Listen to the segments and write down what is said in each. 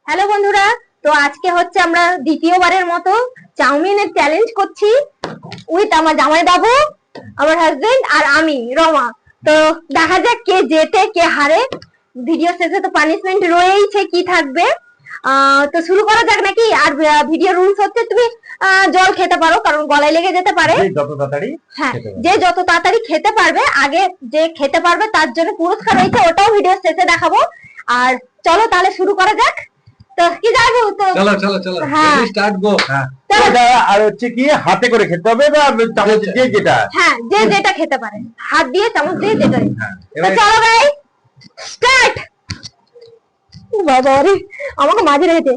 Hello বন্ধুরা, তো আজকে হচ্ছে আমরা দ্বিতীয়বারের মতো চাউমিনের চ্যালেঞ্জ করছি উইথ আমার জামাই বাবু, আমার হাজবেন্ড আর আমি রমা। তো দেখা যাক কে জেতে কে হারে। ভিডিও শেষে তো পানিশমেন্ট রয়েইছে, কি থাকবে। তো শুরু করা যাক নাকি? আর ভিডিও রুলস হচ্ছে তুমি জল খেতে পারো, কারণ গলায় লেগে যেতে পারে। যত তাড়াতাড়ি হ্যাঁ, যে যত তাড়াতাড়ি খেতে পারবে, আগে যে খেতে পারবে তার জন্য পুরস্কার রয়েছে, ওটাও ভিডিও শেষে দেখাবো। আর চলো তাহলে শুরু করা যাক। তো কি যাবো তো চলো চলো চলো স্টার্ট গো। আর হচ্ছে কি হাতে করে খেতে হবে বা চামচ দিয়ে যেটা? হ্যাঁ, যে যেটা খেতে পারে, হাত দিয়ে চামচ দিয়ে যেটা। তো চলো গাই স্টার্ট। বাবা রে, আমাকে মাঝে রেখেছে।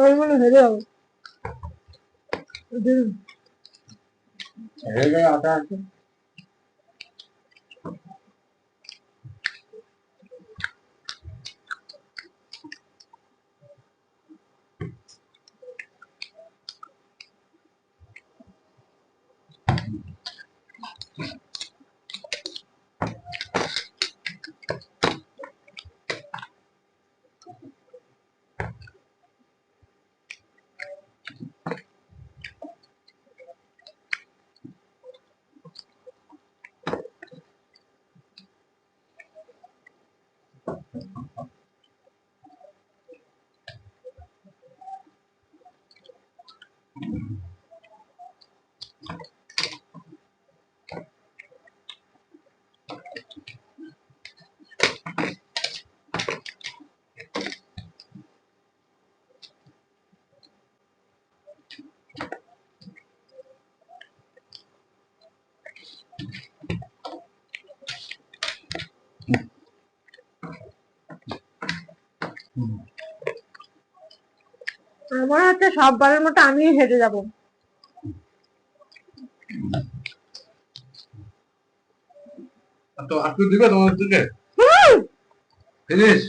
ওই মনে হয়ে যাবে। আটা আছে। আমার হচ্ছে সববারের মতো আমি হেঁটে যাবো। তো আপনি দিবে তোমার দিকে ফিনিশ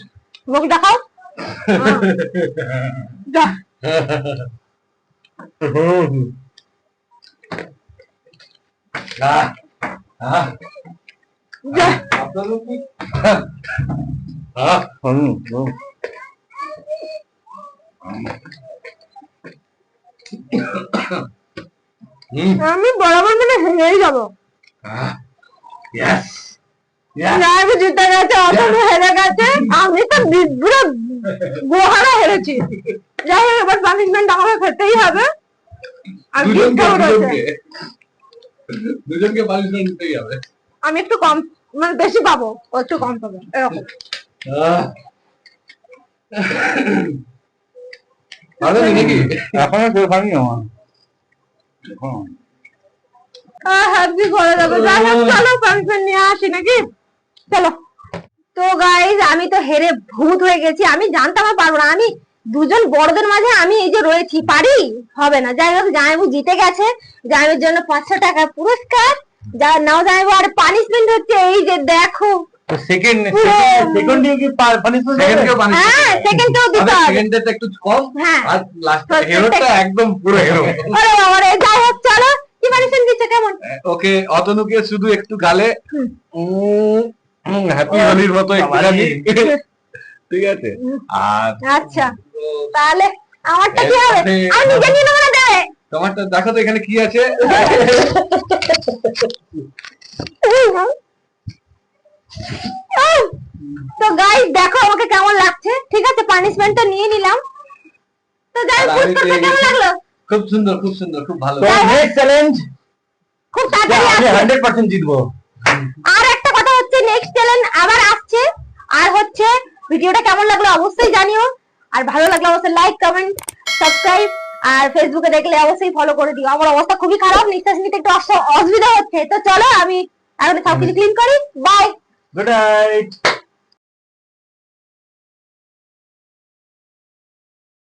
মুখ দেখাও। যা। যা। আপনাদের কি আমি বরাবর মানে হেরেই যাবো। ইয়েস আমি জিতে গেছে, অতনু হেরে গেছে, আমি তো পুরো গোহারা হেরেছি। যাই হোক, এবার পানিশমেন্ট আমাকে খেতেই হবে। আর দুজনকে পানিশমেন্ট দিতেই হবে। আমি একটু কম মানে বেশি পাবো, ও একটু কম পাবে, এরকম। ভালো নাকি? এখনো জোর পানি আমার। হ্যাপি করে যাবে। যাই হোক, চলো পানিশমেন্ট নিয়ে আসি নাকি? চলো। তো গাইজ, আমি তো হেরে ভূত হয়ে গেছি। আমি জানতাম আমি পারবো না। আমি দুজন বড়দের মাঝে আমি এই যে রয়েছি, পারি হবে না। যাই হোক, জামাইবু জিতে গেছে। জামাইয়ের জন্য 500 টাকার পুরস্কার। যা নাও জামাইবু। আর পানিশমেন্ট হচ্ছে এই যে দেখো, সেকেন্ড কি পানিশমেন্ট? হ্যাঁ, সেকেন্ডটাও দিতে হবে। সেকেন্ডটা একটু কম, হ্যাঁ, আর লাস্ট হিরোটা একদম পুরো হিরো। আরে বাবা রে, যাই হোক চলো। কি পানিশমেন্ট দিচ্ছে কেমন? ওকে, অতনুকে শুধু একটু গালে হ্যাপি হোলির মতো একটুখানি, ঠিক আছে? আর আচ্ছা, তাহলে আমারটা কি হবে? আমি নিজে নিয়ে নেবো না, দেবে। তোমারটা দেখো তো এখানে কি আছে। তো গাইস দেখো আমাকে কেমন লাগছে। ঠিক আছে, পানিশমেন্টটা নিয়ে নিলাম। তো যাই পুরস্কারটা কেমন লাগলো? খুব সুন্দর, খুব সুন্দর, খুব ভালো। তো নেক্সট চ্যালেঞ্জ খুব তাড়াতাড়ি আমি আসছে। 100% জিতবো। আর একটা কথা হচ্ছে, নেক্সট চ্যালেঞ্জ আবার আসছে। আর হচ্ছে ভিডিওটা কেমন লাগলো অবশ্যই জানিও। আর ভালো লাগলে অবশ্যই লাইক, কমেন্ট, সাবস্ক্রাইব। আর ফেসবুকে দেখলে অবশ্যই ফলো করে দিও। আমার অবস্থা খুবই খারাপ, নিঃশ্বাস নিতে একটু অসুবিধা হচ্ছে। তো চলো আমি এখন সবকিছু ক্লিন করি। বাই। Good night.